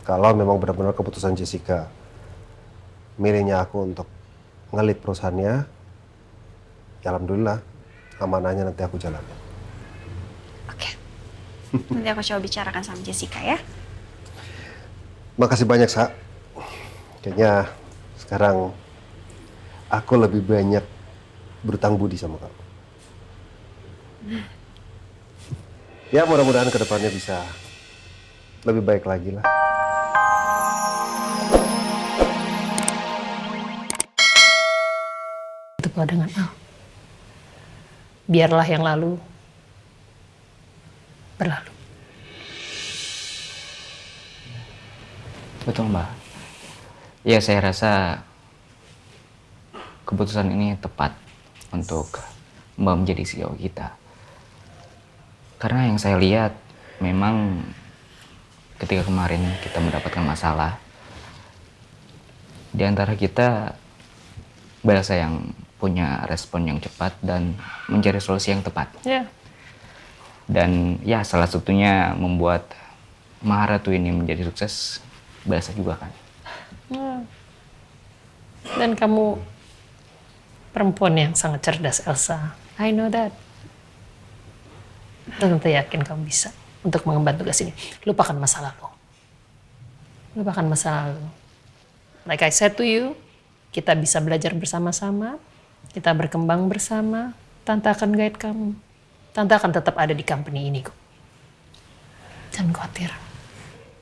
Kalau memang benar-benar keputusan Jessica milihnya aku untuk ngelit perusahaannya, ya alhamdulillah amanahnya nanti aku jalanin. Oke. Nanti aku coba bicarakan sama Jessica ya. Makasih banyak, Sa. Kayaknya sekarang aku lebih banyak berutang budi sama kamu. Ya mudah-mudahan kedepannya bisa lebih baik lagi lah. Itu kalau dengan Al. Biarlah yang lalu berlalu. Betul Mbak. Ya saya rasa keputusan ini tepat untuk Mbak menjadi CEO kita. Karena yang saya lihat memang ketika kemarin kita mendapatkan masalah, di antara kita Mbak Elsa yang punya respon yang cepat dan mencari solusi yang tepat. Ya. Dan ya salah satunya membuat Maharatu ini menjadi sukses, Mbak Elsa juga kan. Dan kamu perempuan yang sangat cerdas, Elsa. I know that. Dan tante yakin kamu bisa untuk mengemban tugas ini. Lupakan masa lalu. Lupakan masa lalu. Like I said to you, kita bisa belajar bersama-sama, kita berkembang bersama. Tante akan guide kamu. Tante akan tetap ada di company ini kok. Jangan khawatir.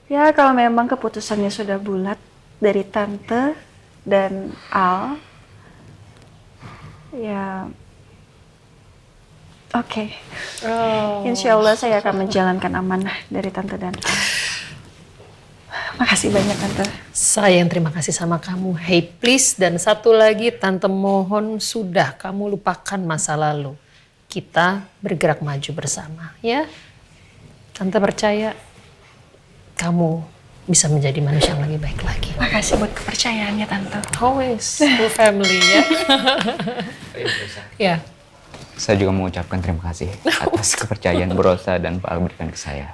Ya kalau memang keputusannya sudah bulat dari Tante dan Al, ya oke. Insya Allah saya akan menjalankan amanah dari Tante dan Al. Makasih banyak Tante. Saya yang terima kasih sama kamu. Hey please, dan satu lagi Tante mohon sudah kamu lupakan masa lalu. Kita bergerak maju bersama, ya. Tante percaya kamu bisa menjadi manusia yang lebih baik lagi. Makasih buat kepercayaannya Tante. Always, full family ya. Ya. Saya juga mengucapkan terima kasih atas kepercayaan Bu Rosa dan Pak Al berikan ke saya.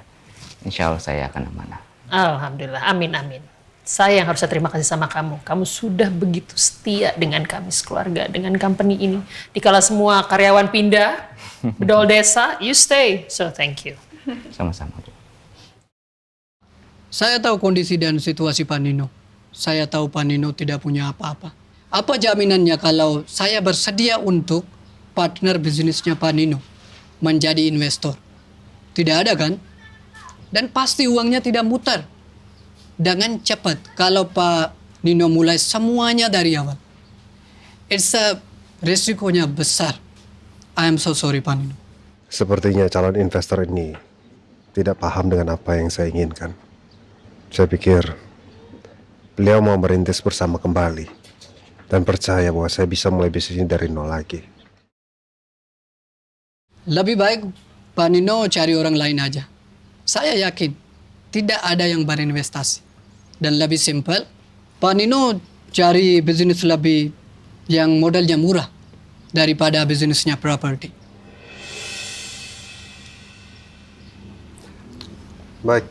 Insya Allah saya akan amanah. Alhamdulillah, amin amin. Saya yang harusnya terima kasih sama kamu. Kamu sudah begitu setia dengan kami sekeluarga, dengan company ini. Dikala semua karyawan pindah, bedol desa, you stay. So thank you. Sama-sama Bu. Saya tahu kondisi dan situasi Pak Nino. Saya tahu Pak Nino tidak punya apa-apa. Apa jaminannya kalau saya bersedia untuk partner bisnisnya Pak Nino menjadi investor? Tidak ada kan? Dan pasti uangnya tidak mutar dengan cepat kalau Pak Nino mulai semuanya dari awal. Risikonya besar. I am so sorry Pak Nino. Sepertinya calon investor ini tidak paham dengan apa yang saya inginkan. Saya pikir beliau mau merintis bersama kembali dan percaya bahwa saya bisa mulai bisnis ini dari nol lagi. Lebih baik Pak Nino cari orang lain aja. Saya yakin tidak ada yang berinvestasi. Dan lebih simpel, Pak Nino cari bisnis lebih yang modalnya murah daripada bisnisnya properti. Baik,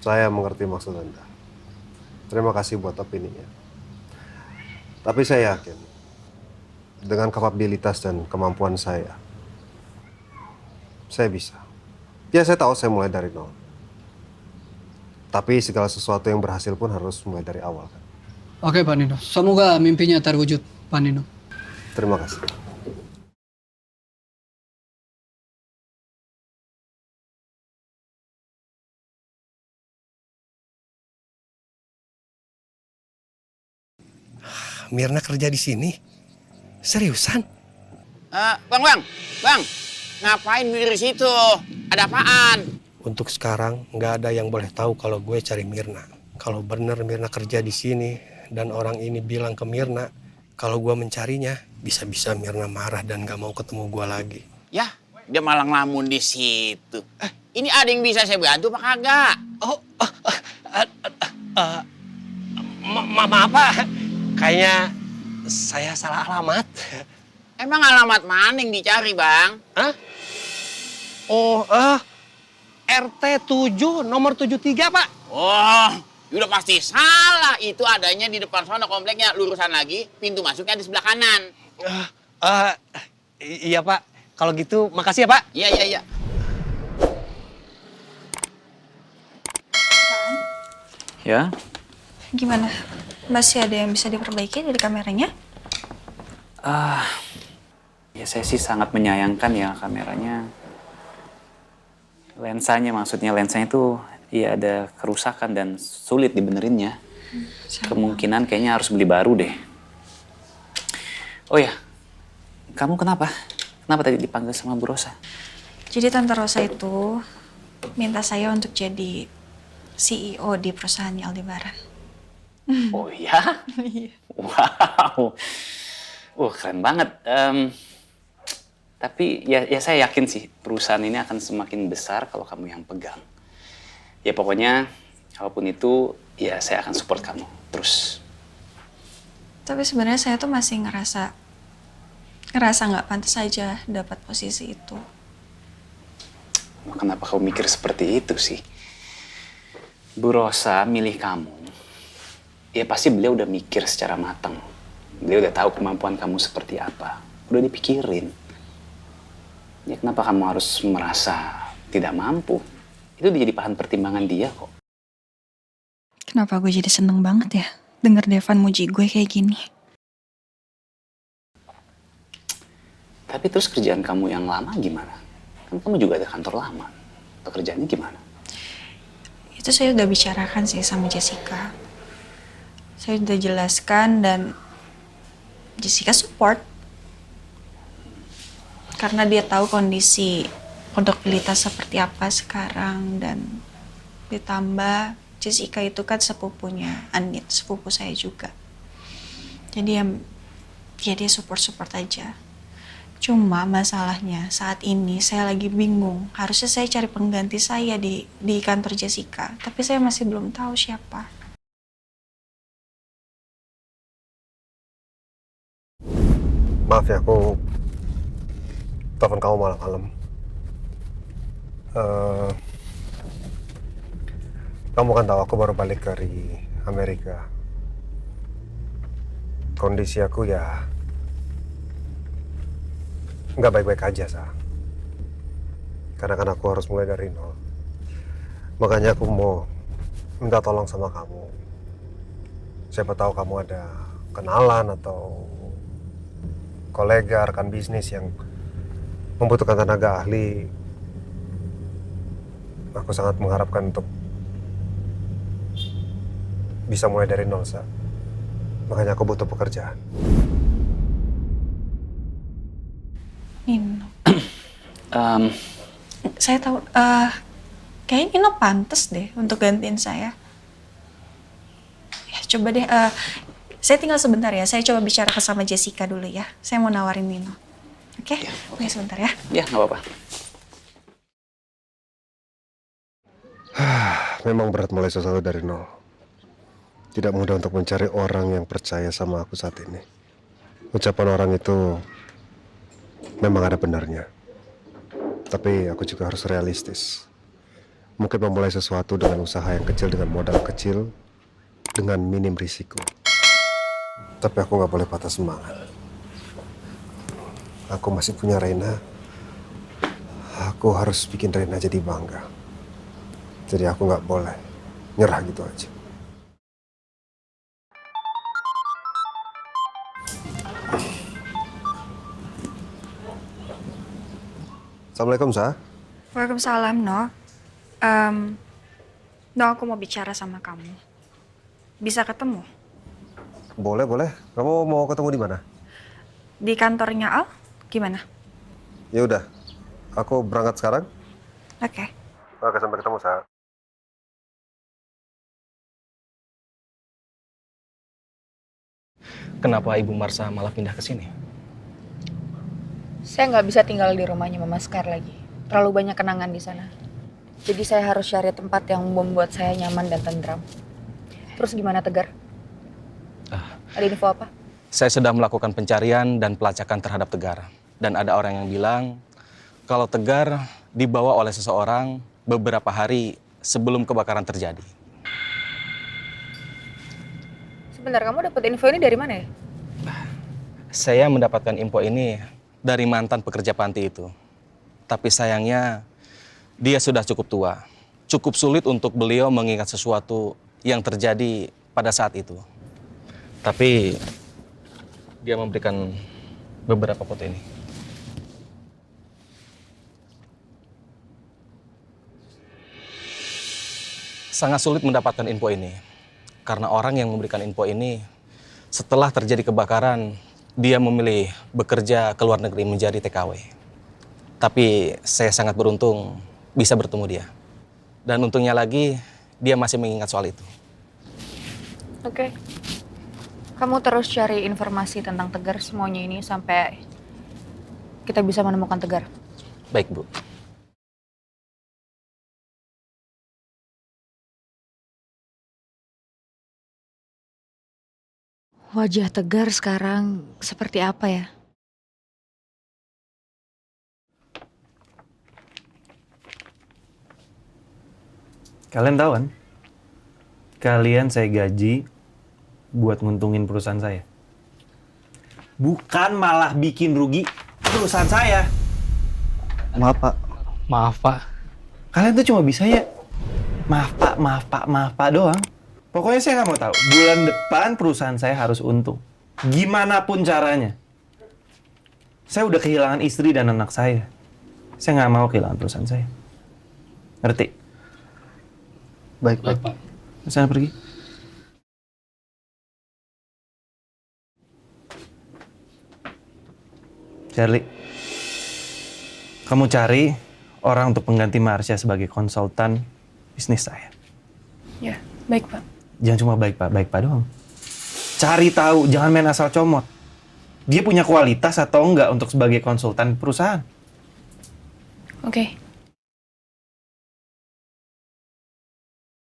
saya mengerti maksud Anda. Terima kasih buat opininya. Tapi saya yakin dengan kapabilitas dan kemampuan saya bisa. Ya saya tahu saya mulai dari nol. Tapi segala sesuatu yang berhasil pun harus mulai dari awal kan. Oke Pak Nino, semoga mimpinya terwujud Pak Nino. Terima kasih. Mirna kerja di sini? Seriusan? Bang, ngapain di situ? Ada apaan? Untuk sekarang nggak ada yang boleh tahu kalau gue cari Mirna. Kalau bener Mirna kerja di sini dan orang ini bilang ke Mirna kalau gue mencarinya, bisa-bisa Mirna marah dan nggak mau ketemu gue lagi. Ya, dia malah ngelamun di situ. Ini ada yang bisa saya bantu apa kagak? Maaf Pak, kayaknya saya salah alamat. Emang alamat mana yang dicari, Bang? Hah? RT 7 nomor 73, Pak. Oh, udah pasti salah. Itu adanya di depan sana kompleknya. Lurusan lagi, pintu masuknya di sebelah kanan. Iya, Pak. Kalau gitu makasih ya, Pak. Iya, iya, iya. Ya, Gimana? Masih ada yang bisa diperbaiki dari kameranya? ya saya sih sangat menyayangkan ya kameranya. Lensanya itu ya ada kerusakan dan sulit dibenerinnya. Kemungkinan kayaknya harus beli baru deh. Oh ya, kamu kenapa? Kenapa tadi dipanggil sama Bu Rosa? Jadi Tante Rosa itu minta saya untuk jadi CEO di perusahaannya Aldebaran. Oh ya? Wow. Keren banget. Tapi ya saya yakin sih perusahaan ini akan semakin besar kalau kamu yang pegang. Ya pokoknya apapun itu ya saya akan support kamu terus. Tapi sebenarnya saya tuh masih ngerasa nggak pantas aja dapat posisi itu. Kenapa kamu mikir seperti itu sih? Bu Rosa milih kamu. Ya pasti beliau udah mikir secara matang. Beliau udah tahu kemampuan kamu seperti apa. Udah dipikirin. Ya kenapa kamu harus merasa tidak mampu? Itu jadi bahan pertimbangan dia kok. Kenapa gue jadi seneng banget ya denger Devan muji gue kayak gini? Tapi terus kerjaan kamu yang lama gimana? Kan kamu juga ada kantor lama. Pekerjaannya gimana? Itu saya udah bicarakan sih sama Jessica. Saya udah jelaskan dan Jessica support. Karena dia tahu kondisi produktivitas seperti apa sekarang dan ditambah Jessica itu kan sepupunya Andin, sepupu saya juga. Jadi ya dia support aja. Cuma masalahnya saat ini saya lagi bingung. Harusnya saya cari pengganti saya di kantor Jessica, tapi saya masih belum tahu siapa. Maaf ya, aku telepon kamu malam-malam. Kamu kan tahu aku baru balik dari Amerika. Kondisi aku ya nggak baik-baik aja, Sa. Karena kan aku harus mulai dari nol. Makanya aku mau minta tolong sama kamu. Siapa tahu kamu ada kenalan atau kolega, rekan bisnis yang membutuhkan tenaga ahli. Aku sangat mengharapkan untuk bisa mulai dari nol, Sa. Makanya aku butuh pekerjaan. Nino. Saya tahu, kayaknya Nino pantas deh untuk gantiin saya. Ya, coba deh, saya tinggal sebentar ya. Saya coba bicara sama Jessica dulu ya. Saya mau nawarin Nino. Oke? Ya, oke. Tunggu sebentar ya. Ya, nggak apa-apa. Memang berat mulai sesuatu dari nol. Tidak mudah untuk mencari orang yang percaya sama aku saat ini. Ucapan orang itu memang ada benarnya. Tapi aku juga harus realistis. Mungkin memulai sesuatu dengan usaha yang kecil, dengan modal kecil, dengan minim risiko. Tapi aku nggak boleh patah semangat. Aku masih punya Reina. Aku harus bikin Reina jadi bangga. Jadi aku nggak boleh nyerah gitu aja. Assalamualaikum, Sa. Waalaikumsalam, No. No, aku mau bicara sama kamu. Bisa ketemu? Boleh, boleh. Kamu mau ketemu di mana? Di kantornya Al? Gimana? Ya udah. Aku berangkat sekarang. Oke. Oke, sampai ketemu, Sa. Kenapa Ibu Marsa malah pindah ke sini? Saya nggak bisa tinggal di rumahnya Mama Sekar lagi. Terlalu banyak kenangan di sana. Jadi saya harus cari tempat yang membuat saya nyaman dan tentram. Terus gimana Tegar? Ada info apa? Saya sedang melakukan pencarian dan pelacakan terhadap Tegar. Dan ada orang yang bilang kalau Tegar dibawa oleh seseorang beberapa hari sebelum kebakaran terjadi. Sebentar, kamu dapat info ini dari mana ya? Saya mendapatkan info ini dari mantan pekerja panti itu. Tapi sayangnya dia sudah cukup tua. Cukup sulit untuk beliau mengingat sesuatu yang terjadi pada saat itu. Tapi dia memberikan beberapa foto ini. Sangat sulit mendapatkan info ini. Karena orang yang memberikan info ini setelah terjadi kebakaran, dia memilih bekerja ke luar negeri menjadi TKW. Tapi saya sangat beruntung bisa bertemu dia. Dan untungnya lagi, dia masih mengingat soal itu. Oke. Kamu terus cari informasi tentang Tegar semuanya ini sampai kita bisa menemukan Tegar. Baik, Bu. Wajah Tegar sekarang seperti apa ya? Kalian tahu kan? Kalian saya gaji buat nguntungin perusahaan saya. Bukan malah bikin rugi perusahaan saya. Maaf, Pak. Maaf, Pak. Kalian tuh cuma bisa ya maaf, Pak, maaf, Pak, maaf, Pak doang. Pokoknya saya nggak mau tahu. Bulan depan perusahaan saya harus untung. Gimana pun caranya. Saya udah kehilangan istri dan anak saya. Saya nggak mau kehilangan perusahaan saya. Ngerti? Baik, baik. Sana pergi. Charlie, kamu cari orang untuk pengganti Marsha sebagai konsultan bisnis saya. Ya, baik Pak. Jangan cuma baik Pak doang. Cari tahu, jangan main asal comot. Dia punya kualitas atau enggak untuk sebagai konsultan perusahaan. Oke.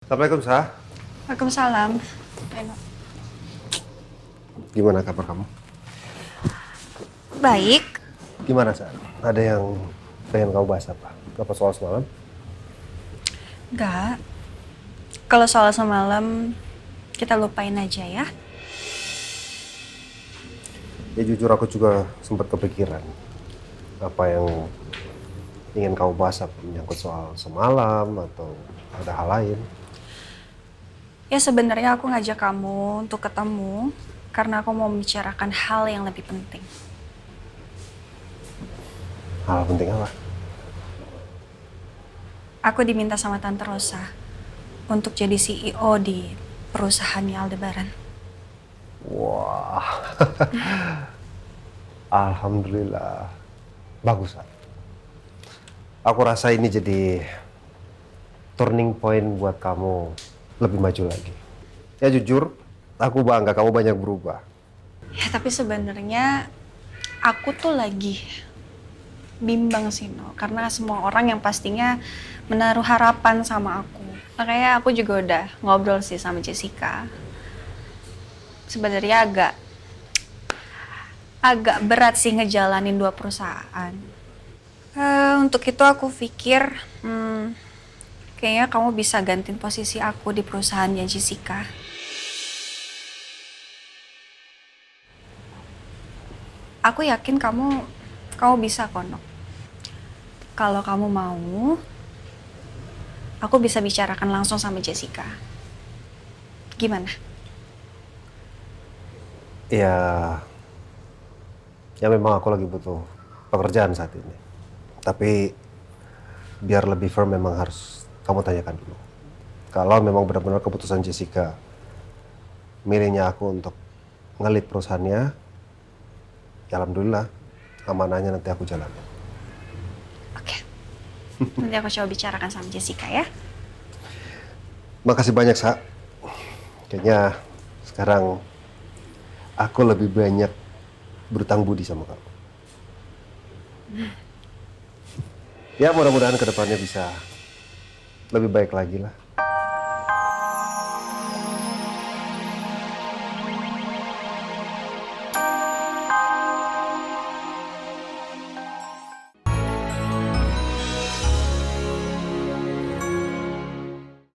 Assalamualaikum, Sa. Waalaikumsalam. Gimana kabar kamu? Baik. Gimana, Sa? Ada yang pengen kamu bahas apa? Apa soal semalam? Enggak. Kalau soal semalam, kita lupain aja ya. Ya jujur aku juga sempat kepikiran apa yang ingin kamu bahas, apa menyangkut soal semalam atau ada hal lain. Ya sebenarnya aku ngajak kamu untuk ketemu karena aku mau membicarakan hal yang lebih penting. Hal penting apa? Aku diminta sama Tante Rosa untuk jadi CEO di perusahaannya Aldebaran. Wah, alhamdulillah, bagus. Sa. Aku rasa ini jadi turning point buat kamu lebih maju lagi. Ya jujur, aku bangga kamu banyak berubah. Ya tapi sebenarnya aku tuh lagi bimbang sih, No. Karena semua orang yang pastinya menaruh harapan sama aku. Makanya aku juga udah ngobrol sih sama Jessica. Sebenarnya agak berat sih ngejalanin dua perusahaan. Untuk itu aku pikir kayaknya kamu bisa gantiin posisi aku di perusahaannya Jessica. Aku yakin kamu bisa kok, Nok. Kalau kamu mau, aku bisa bicarakan langsung sama Jessica. Gimana? Ya memang aku lagi butuh pekerjaan saat ini. Tapi biar lebih firm memang harus kamu tanyakan dulu. Kalau memang benar-benar keputusan Jessica milihnya aku untuk ngelit perusahaannya, ya alhamdulillah amanahnya nanti aku jalanin. Oke. Nanti aku coba bicarakan sama Jessica ya. Makasih banyak, Sa. Kayaknya sekarang aku lebih banyak berutang budi sama kamu. Ya mudah-mudahan kedepannya bisa lebih baik lagi lah.